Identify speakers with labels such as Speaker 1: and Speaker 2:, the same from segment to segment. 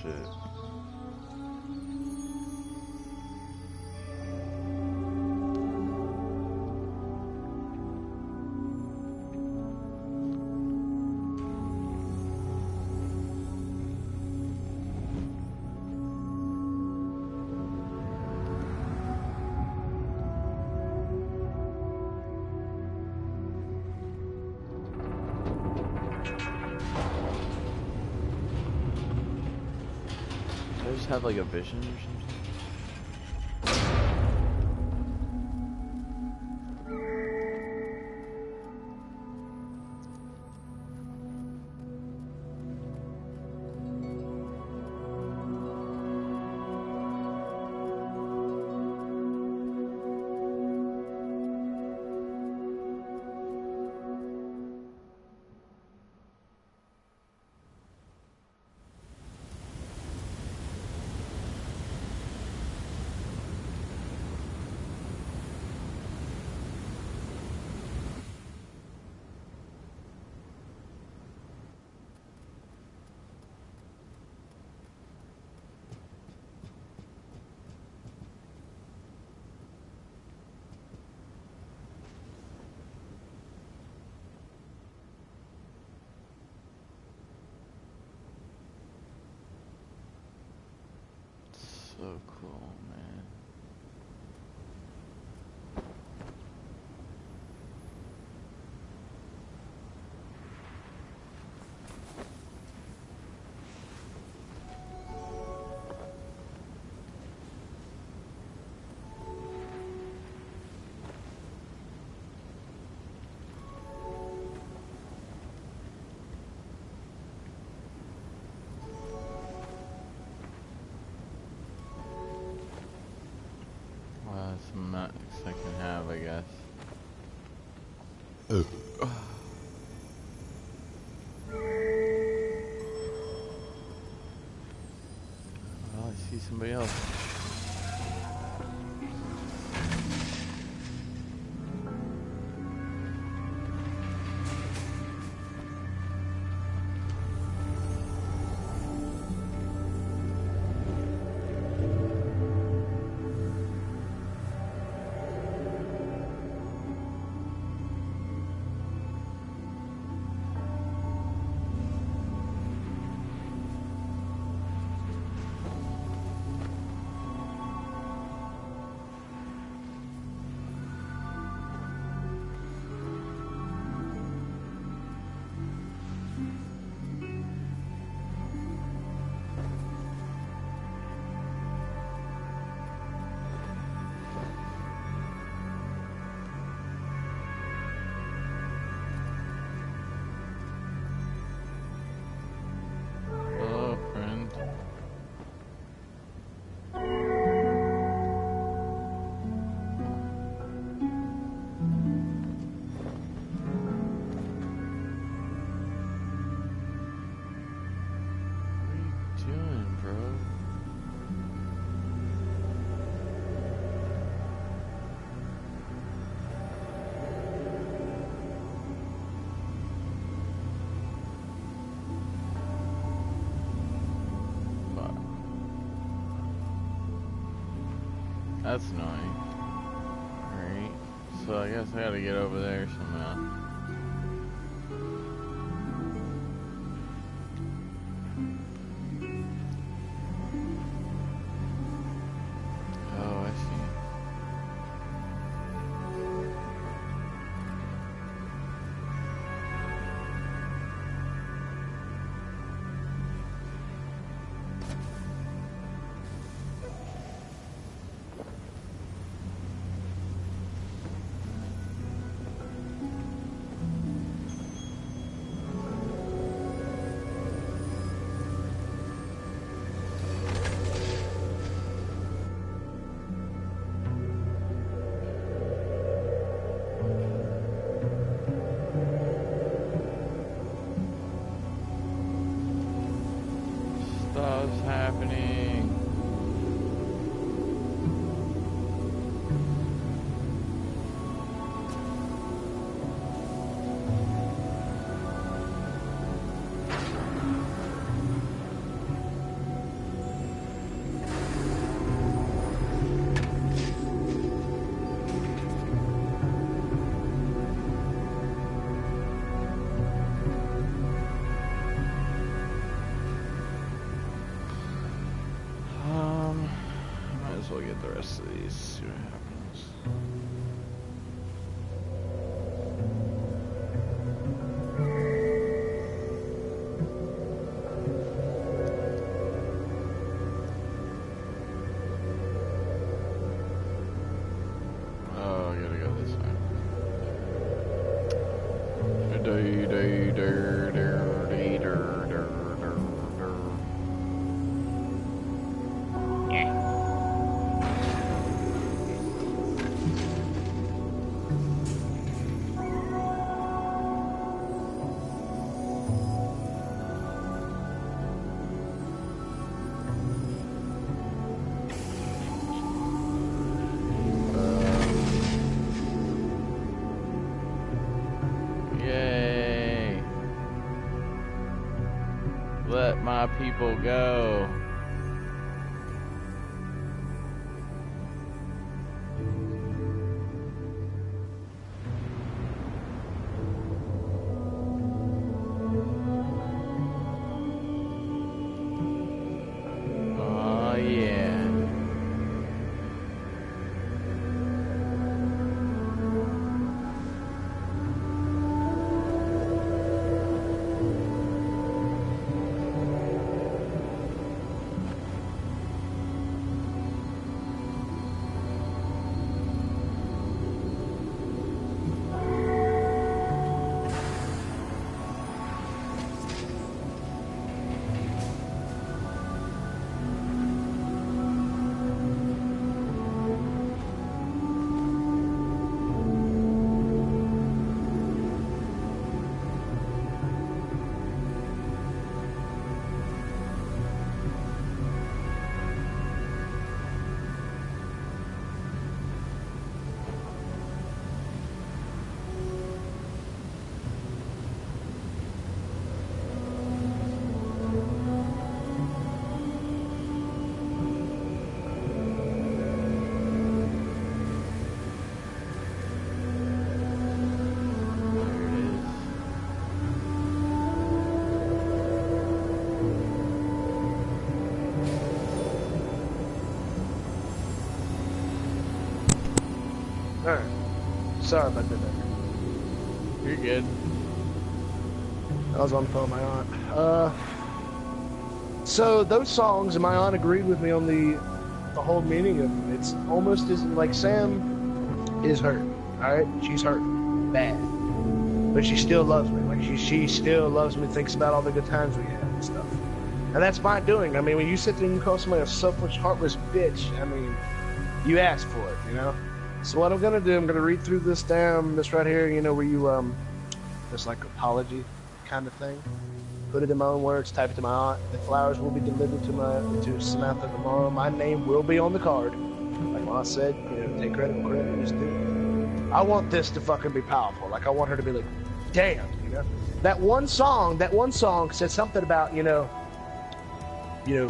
Speaker 1: shit. I just have like a vision or something? So cool, man. Well, that's the max I can have, I guess. Oh, I see somebody else. Hello, friend. What are you doing, bro? Fuck. That's annoying. Alright. So I guess I gotta get over there somehow. Oh, I see. Stuff's happening. the rest of these, see what happens. Let my people go. Oh yeah.
Speaker 2: Alright. Sorry about that.
Speaker 1: You're good.
Speaker 2: I was on the phone with my aunt. So those songs, my aunt agreed with me on the whole meaning of them. It's almost as like Sam is hurt. Alright? She's hurt. Bad. But she still loves me. Like she still loves me, thinks about all the good times we had and stuff. And that's my doing. I mean, when you sit there and you call somebody a selfish, heartless bitch, I mean, you ask for it, you know? So what I'm gonna do, I'm gonna read through this right here, you know, where you, this like apology kind of thing. Put it in my own words, type it to my aunt. The flowers will be delivered to Samantha tomorrow. My name will be on the card. Like my aunt said, you know, take credit for credit is due. I want this to fucking be powerful. Like I want her to be like, damn, you know? That one song said something about, you know,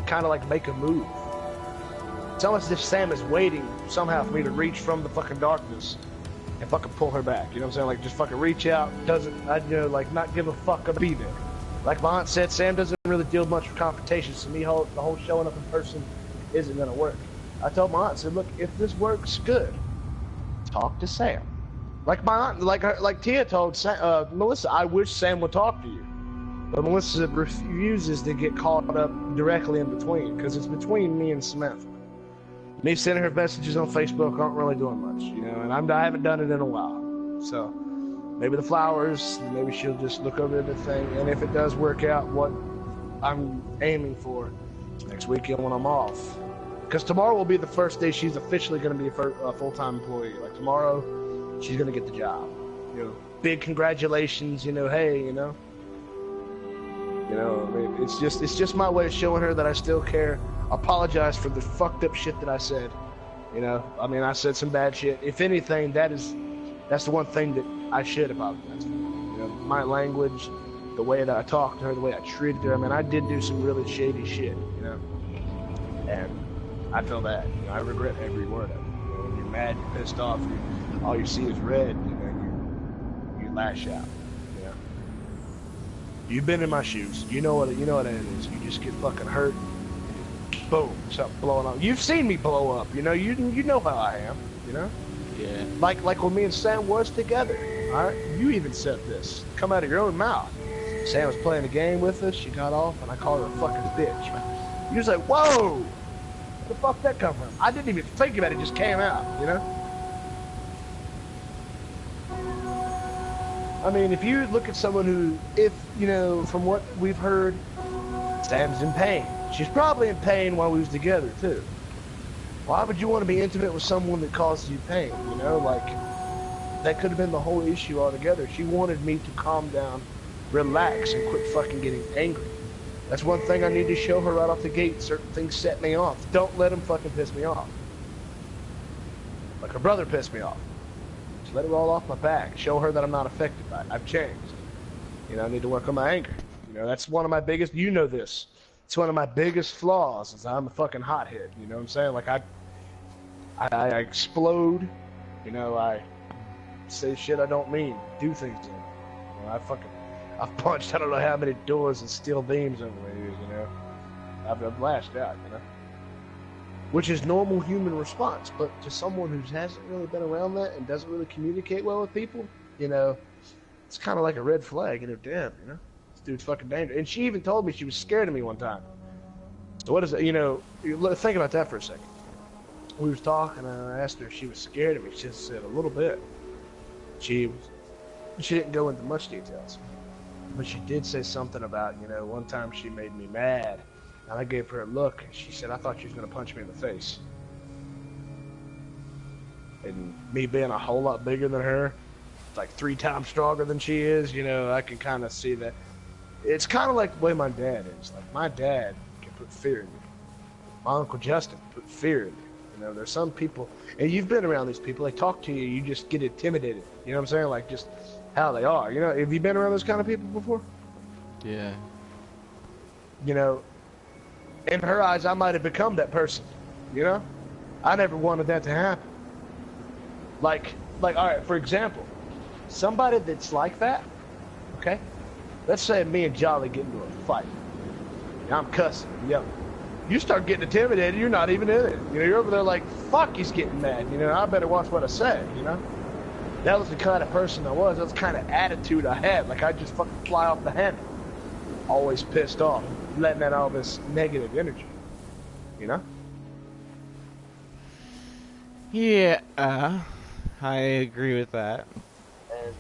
Speaker 2: kind of like make a move. It's almost as if Sam is waiting somehow for me to reach from the fucking darkness and fucking pull her back. You know what I'm saying? Like, just fucking reach out. Like, not give a fuck or be there. Like my aunt said, Sam doesn't really deal much with confrontations, so the whole showing up in person isn't gonna work. I told my aunt, I said, look, if this works, good. Talk to Sam. Like my aunt, like Tia told Melissa, I wish Sam would talk to you. But Melissa refuses to get caught up directly in between, because it's between me and Samantha. Me sending her messages on Facebook aren't really doing much, you know, and I haven't done it in a while. So maybe the flowers, maybe she'll just look over the thing, and if it does work out what I'm aiming for next weekend when I'm off. Because tomorrow will be the first day she's officially going to be a full-time employee. Like tomorrow, she's going to get the job. You know, big congratulations, you know, hey, you know. You know, I mean, it's just my way of showing her that I still care. Apologize for the fucked up shit that I said. You know, I mean, I said some bad shit. If anything, that's the one thing that I should apologize for. You know, my language, the way that I talked to her, the way I treated her. I mean, I did do some really shady shit, you know. And I feel bad. You know, I regret every word of it. You know, when you're mad, you're pissed off, all you see is red, you know, you lash out. You know. You've been in my shoes. You know what it is. You just get fucking hurt. boom, something blowing up. You've seen me blow up, you know. You know how I am, you know.
Speaker 1: Yeah.
Speaker 2: Like when me and Sam was together. All right, you even said this. Come out of your own mouth. Sam was playing a game with us. She got off, and I called her a fucking bitch. You was like, whoa, where the fuck that come from? I didn't even think about it. It just came out, you know. I mean, if you look at someone who, if, you know, from what we've heard, Sam's in pain. She's probably in pain while we was together, too. Why would you want to be intimate with someone that causes you pain, you know? Like, that could have been the whole issue altogether. She wanted me to calm down, relax, and quit fucking getting angry. That's one thing I need to show her right off the gate. Certain things set me off. Don't let them fucking piss me off. Like her brother pissed me off. Let it roll off my back. Show her that I'm not affected by it. I've changed. You know, I need to work on my anger. You know, that's one of my biggest, you know this. It's one of my biggest flaws is I'm a fucking hothead. You know what I'm saying? Like I explode. You know, I say shit I don't mean. Do things in. You know, I've punched I don't know how many doors and steel beams over the years, you know. I've lashed out, you know. Which is normal human response, but to someone who hasn't really been around that and doesn't really communicate well with people, you know, it's kind of like a red flag. You know, damn, you know, this dude's fucking dangerous. And she even told me she was scared of me one time. So what is it? You know, think about that for a second. We was talking, and I asked her if she was scared of me. She just said a little bit. She didn't go into much details, but she did say something about, you know, one time she made me mad. And I gave her a look, and she said, I thought she was going to punch me in the face. And me being a whole lot bigger than her, like 3 times stronger than she is, you know, I can kind of see that. It's kind of like the way my dad is. Like, my dad can put fear in you. My Uncle Justin put fear in you. You know, there's some people, and you've been around these people, they talk to you, you just get intimidated. You know what I'm saying? Like, just how they are. You know, have you been around those kind of people before?
Speaker 1: Yeah.
Speaker 2: You know, in her eyes, I might have become that person, you know? I never wanted that to happen. Like, all right, for example, somebody that's like that, okay? Let's say me and Jolly get into a fight. I'm cussing, yelling. You start getting intimidated, you're not even in it. You know, you're over there like, fuck, he's getting mad. You know, I better watch what I say, you know? That was the kind of person I was. That was the kind of attitude I had. Like, I'd just fucking fly off the handle. Always pissed off, letting out all this negative energy, you know?
Speaker 1: Yeah, I agree with that.
Speaker 2: And,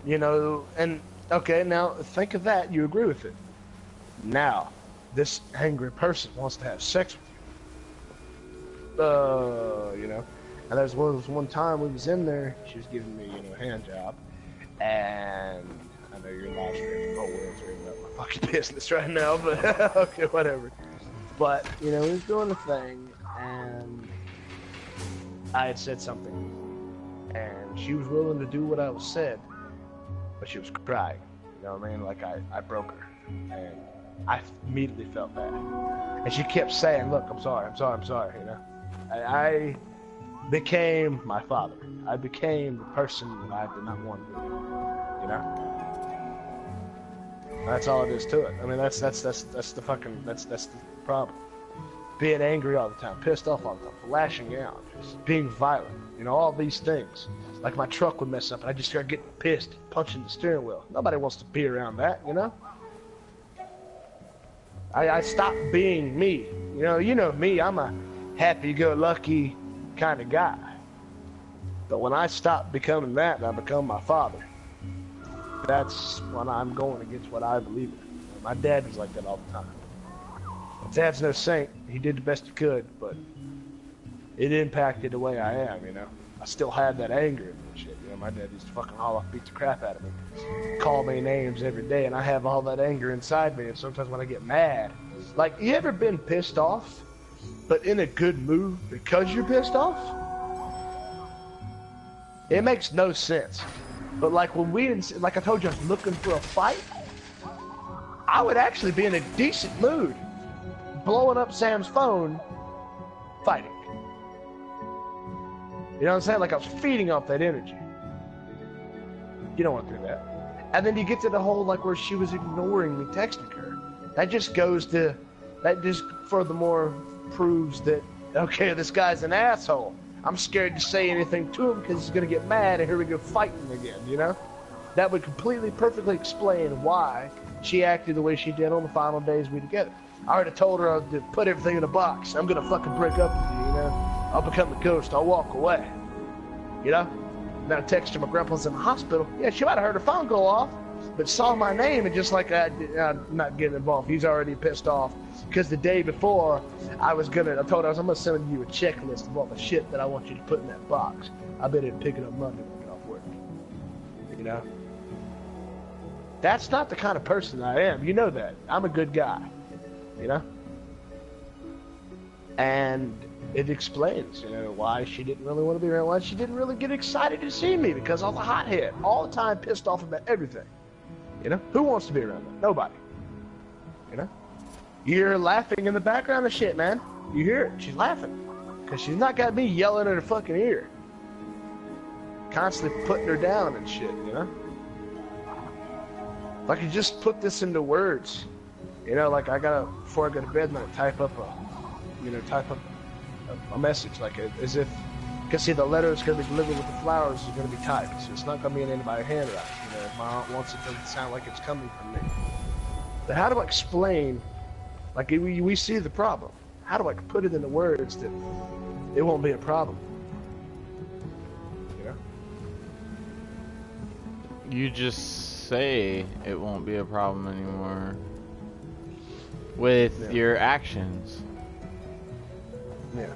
Speaker 2: you know, and, okay, now, think of that, you agree with it. Now, this angry person wants to have sex with you. You know? And there was one time we was in there, she was giving me, you know, a hand job, and I know you're live streaming, the whole world's reading up my fucking business right now, but okay, whatever. But, you know, we was doing the thing, and I had said something, and she was willing to do what I was said, but she was crying. You know what I mean? Like, I broke her, and I immediately felt bad. And she kept saying, look, I'm sorry, you know? I became my father. I became the person that I did not want to be, you know? That's all it is to it. I mean, that's the problem. Being angry all the time, pissed off all the time, lashing out, just being violent, you know, all these things. Like my truck would mess up and I just start getting pissed, punching the steering wheel. Nobody wants to be around that, you know? I stopped being me. You know me, I'm a happy-go-lucky kind of guy. But when I stop becoming that and I become my father, that's when I'm going against what I believe in. My dad was like that all the time. Dad's no saint. He did the best he could, but it impacted the way I am, you know. I still have that anger and shit. You know, my dad used to fucking haul off, beat the crap out of me, call me names every day, and I have all that anger inside me. And sometimes when I get mad, like, you ever been pissed off, but in a good mood because you're pissed off? It makes no sense. But like when like I told you, I was looking for a fight, I would actually be in a decent mood, blowing up Sam's phone, fighting. You know what I'm saying? Like I was feeding off that energy. You don't want to do that. And then you get to the whole, like, where she was ignoring me, texting her. That just goes to, that just furthermore proves that, okay, this guy's an asshole. I'm scared to say anything to him because he's going to get mad and here we go fighting again, you know? That would completely, perfectly explain why she acted the way she did on the final days we were together. I already told her to put everything in a box. I'm going to fucking break up with you, you know? I'll become a ghost. I'll walk away. You know? Then I text her, my grandpa's in the hospital. Yeah, she might have heard her phone go off, but saw my name and just like, I'm not getting involved. He's already pissed off. Because the day before, I told her, I'm going to send you a checklist of all the shit that I want you to put in that box. I bet it'd pick it up Monday when I get off work. You know? That's not the kind of person I am. You know that. I'm a good guy. You know? And it explains, you know, why she didn't really want to be around, why she didn't really get excited to see me, because I was a hothead. All the time pissed off about everything. You know? Who wants to be around that? Nobody. You know? You hear her laughing in the background of shit, man. You hear it. She's laughing. Because she's not got me yelling in her fucking ear. Constantly putting her down and shit, you know? If I could just put this into words, you know, like before I go to bed, I'm gonna type up a message, like as if, because see, the letter is going to be delivered with the flowers is going to be typed, so it's not going to be in anybody's handwriting. You know, if my aunt wants it to sound like it's coming from me. But how do I explain, like we see the problem, how do I put it into words that it won't be a problem? You know?
Speaker 1: You just say it won't be a problem anymore with your actions.
Speaker 2: Yeah.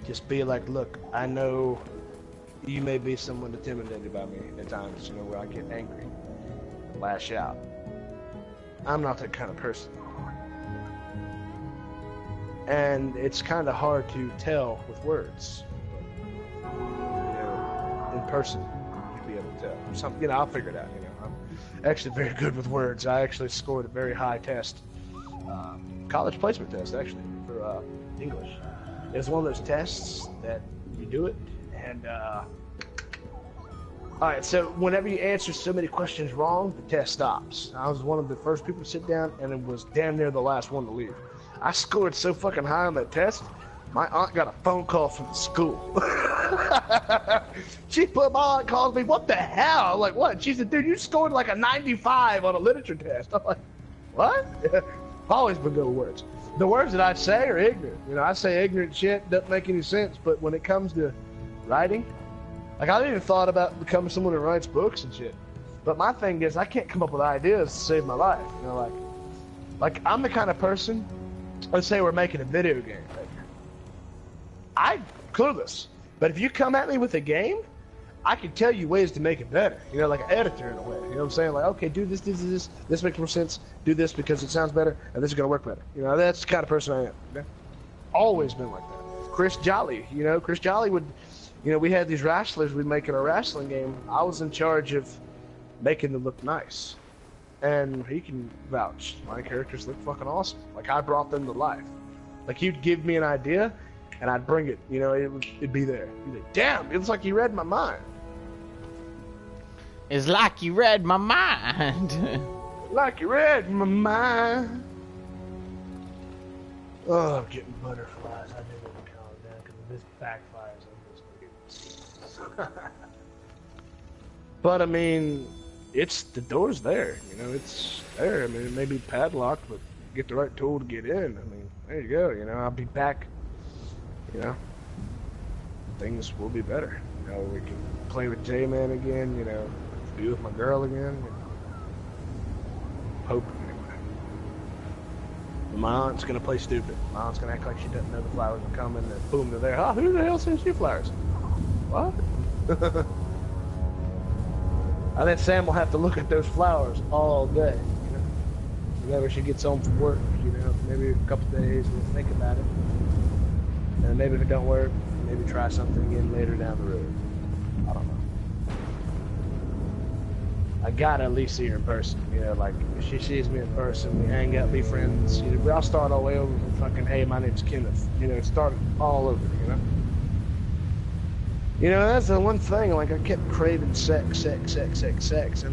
Speaker 2: Just be like, look, I know you may be somewhat intimidated by me at times, you know, where I get angry, lash out. I'm not that kind of person. And it's kind of hard to tell with words. But, you know, in person, you'd be able to tell. Something, you know, I'll figure it out, you know. I'm actually very good with words. I actually scored a very high test, college placement test, actually, for English. It's one of those tests that you do it, and alright, so whenever you answer so many questions wrong, the test stops. I was one of the first people to sit down, and it was damn near the last one to leave. I scored so fucking high on that test, my aunt got a phone call from the school. My aunt calls me, what the hell? I'm like, what? She said, dude, you scored like a 95 on a literature test. I'm like, what? I've always been good with words. The words that I say are ignorant. You know, I say ignorant shit, doesn't make any sense, but when it comes to writing, like I've even thought about becoming someone who writes books and shit. But my thing is, I can't come up with ideas to save my life. You know, like I'm the kind of person, let's say we're making a video game. I'm clueless. But if you come at me with a game, I can tell you ways to make it better. You know, like an editor in a way. You know what I'm saying? Like, okay, do this, this makes more sense. Do this because it sounds better, and this is gonna work better. You know, that's the kind of person I am. You know? Always been like that. Chris Jolly, you know, Chris Jolly would, you know, we had these wrestlers we'd make in a wrestling game. I was in charge of making them look nice. And he can vouch. My characters look fucking awesome. Like, I brought them to life. Like, he'd give me an idea, and I'd bring it. You know, it'd be there. He'd be like, damn, it's like you read my mind.
Speaker 1: It's like you read my mind.
Speaker 2: Like you read my mind. Oh, I'm getting butterflies. I didn't even calm down because if this backfires, I'm just gonna But I mean, the door's there. You know, it's there. I mean, it may be padlocked, but get the right tool to get in. I mean, there you go. You know, I'll be back. You know, things will be better. You know, we can play with J-Man again. You know, be with my girl again. You know. Hope anyway. But my aunt's gonna play stupid. My aunt's gonna act like she doesn't know the flowers are coming, and boom, they're there. Oh, who the hell sends you flowers? What? I think Sam will have to look at those flowers all day. You know, whenever she gets home from work. You know, maybe a couple days we'll think about it, and maybe if it don't work, maybe try something again later down the road. I don't know. I gotta at least see her in person, you know, like, if she sees me in person, we hang out, be friends, you know, I'll start all the way over from fucking, hey, my name's Kenneth, you know, start all over, you know? You know, that's the one thing, like, I kept craving sex, and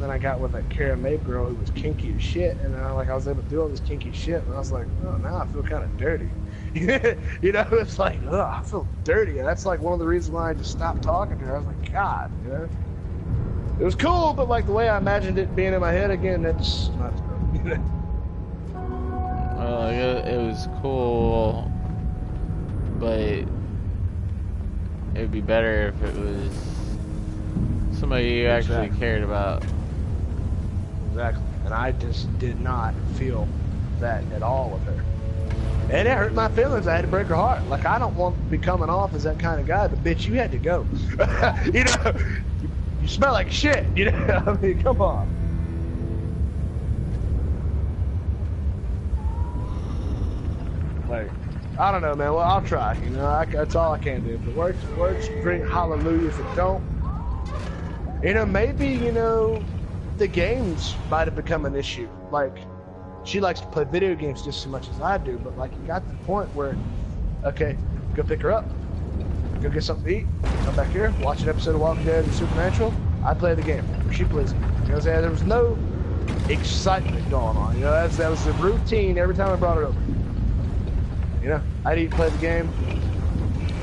Speaker 2: then I got with that Kara Mabe girl who was kinky as shit, and I was able to do all this kinky shit, and I was like, oh, now I feel kind of dirty. You know, it's like, ugh, I feel dirty, and that's, like, one of the reasons why I just stopped talking to her. I was like, God, you know? It was cool, but, like, the way I imagined it being in my head again, that's not as good, you know?
Speaker 1: Well, it was cool, but it'd be better if it was somebody you actually cared about.
Speaker 2: Exactly. And I just did not feel that at all with her. And it hurt my feelings. I had to break her heart. Like, I don't want to be coming off as that kind of guy, but bitch, you had to go. You know, you smell like shit. You know, I mean, come on. Like, I don't know, man. Well, I'll try. You know, that's all I can do. If it works, drink hallelujah. If it don't, you know, maybe, you know, the games might have become an issue. Like, she likes to play video games just as much as I do, but, like, it got to the point where, okay, go pick her up, go get something to eat, come back here, watch an episode of Walking Dead and Supernatural. I play the game, or she plays it. You know what I'm saying? There was no excitement going on. You know, that was the routine every time I brought her over. You know, I'd eat, play the game,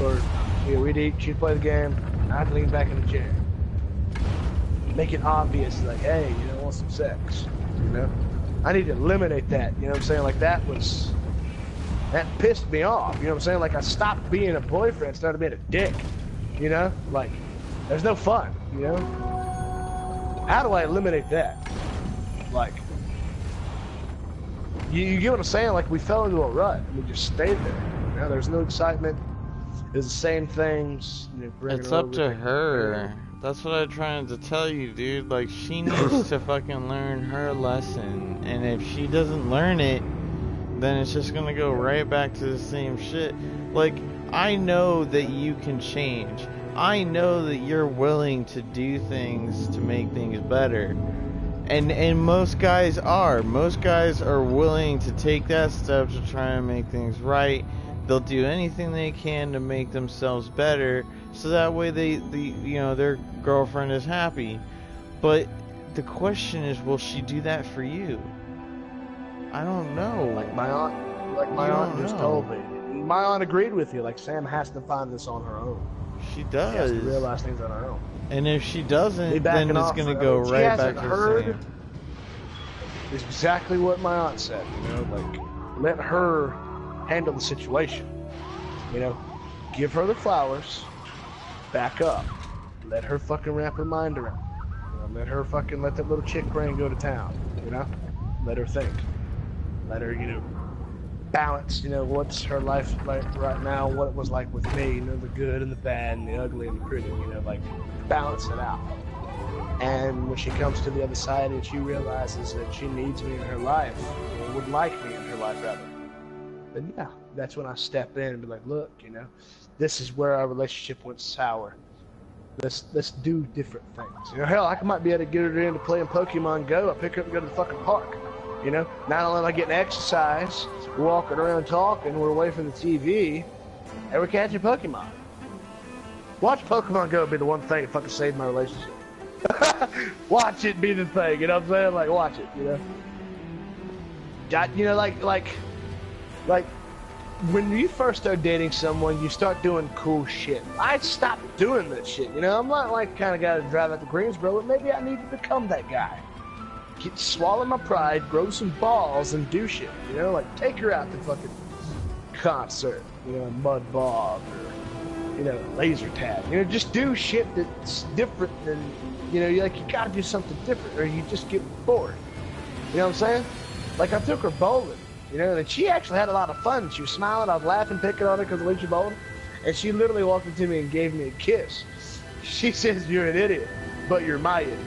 Speaker 2: or, you know, we'd eat, she'd play the game, I'd lean back in the chair. Make it obvious, like, hey, you know, want some sex, you know? I need to eliminate that, you know what I'm saying? Like, that pissed me off, you know what I'm saying? Like, I stopped being a boyfriend, started being a dick, you know? Like, there's no fun, you know? How do I eliminate that? Like, you get what I'm saying? Like, we fell into a rut, and we just stayed there, you know? There's no excitement, it's the same things, you know,
Speaker 1: it's up to her. That's what I'm trying to tell you, dude. Like, she needs to fucking learn her lesson. And if she doesn't learn it, then it's just gonna go right back to the same shit. Like, I know that you can change. I know that you're willing to do things to make things better. And most guys are. Most guys are willing to take that step to try and make things right. They'll do anything they can to make themselves better, so that way you know, their girlfriend is happy. But the question is, will she do that for you? I don't know.
Speaker 2: Like my aunt just told me. My aunt agreed with you. Like, Sam has to find this on her own.
Speaker 1: She does.
Speaker 2: She has to realize things on her own.
Speaker 1: And if she doesn't, then it's gonna go right back to the same.
Speaker 2: It's exactly what my aunt said. You know, like, let her handle the situation. You know, give her the flowers, back up, let her fucking wrap her mind around it. You know, let her fucking let that little chick brain go to town. You know, let her think, let her, you know, balance, you know, what's her life like right now, what it was like with me, you know, the good and the bad and the ugly and the pretty, you know, like, balance it out. And when she comes to the other side and she realizes that she needs me in her life, or would like me in her life rather, then yeah, that's when I step in and be like, look, you know, this is where our relationship went sour. Let's do different things. You know, hell, I might be able to get her into playing Pokemon Go. I pick her up and go to the fucking park. You know, not only am I getting exercise, we're walking around talking, we're away from the TV, and we're catching Pokemon. Watch Pokemon Go be the one thing that fucking saved my relationship. Watch it be the thing, you know what I'm saying? Like, watch it, you know? You know, like, when you first start dating someone, you start doing cool shit. I stopped doing that shit, you know? I'm not like kind of guy to drive out to Greensboro, but maybe I need to become that guy. Swallow my pride, grow some balls, and do shit, you know? Like, take her out to fucking concert, you know, Mud Bog, or, you know, laser tag. You know, just do shit that's different than, you know, you gotta do something different, or you just get bored. You know what I'm saying? Like, I took her bowling, you know, and she actually had a lot of fun. She was smiling, I was laughing, picking on her because of the way she bowled, and she literally walked up to me and gave me a kiss. She says, "You're an idiot, but you're my idiot."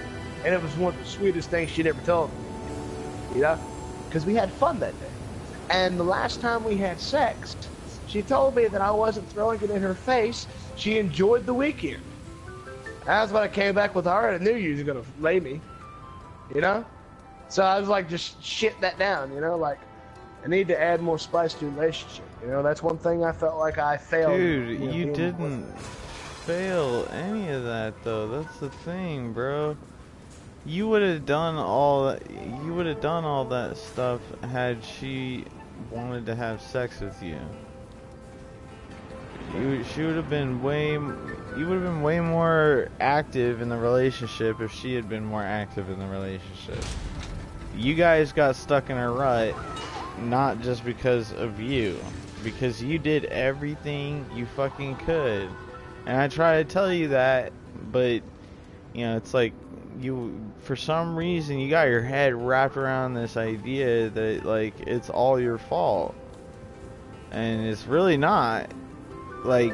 Speaker 2: And it was one of the sweetest things she'd ever told me, you know? Because we had fun that day. And the last time we had sex, she told me that I wasn't throwing it in her face. She enjoyed the weekend. That's when I came back with her, and I knew you was going to lay me, you know? So I was like, just shit that down, you know? Like, I need to add more spice to a relationship, you know? That's one thing I felt like I failed.
Speaker 1: Dude, you didn't. fail any of that though. That's the thing, bro. You would have done all that. You would have done all that stuff had she wanted to have sex with you. She would have been way. You would have been way more active in the relationship if she had been more active in the relationship. You guys got stuck in a rut, not just because of you, because you did everything you fucking could. And I try to tell you that, but you know, it's like you, for some reason, you got your head wrapped around this idea that like it's all your fault, and it's really not. Like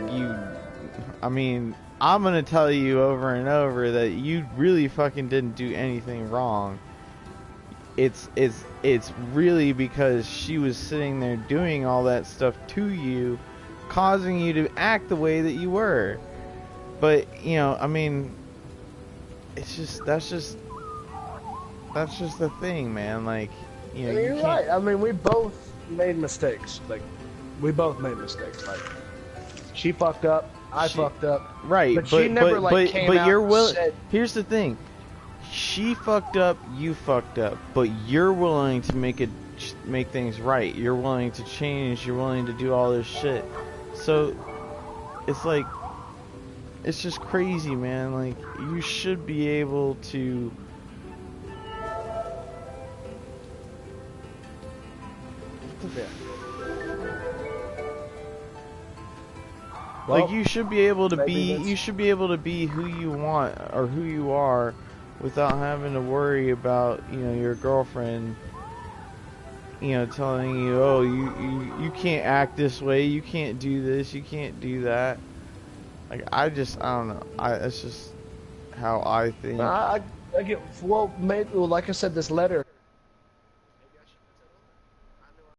Speaker 1: I mean, I'm gonna tell you over and over that you really fucking didn't do anything wrong. It's really because she was sitting there doing all that stuff to you, causing you to act the way that you were. But you know, I mean, it's just that's just the thing, man. Like, you know,
Speaker 2: you're right. I mean, we both made mistakes. Like, we both made mistakes. Like, she fucked up, I fucked up.
Speaker 1: Right,
Speaker 2: but she never came out and said,
Speaker 1: here's the thing. She fucked up, you fucked up, but you're willing to make things right. You're willing to change, you're willing to do all this shit. So it's like, it's just crazy, man. Like, you should be able to
Speaker 2: well,
Speaker 1: like, you should be able to be who you want or who you are without having to worry about, you know, your girlfriend, you know, telling you, oh, you can't act this way, you can't do this, you can't do that. Like, I don't know. That's just how I think.
Speaker 2: I get, well, maybe, like I said, this letter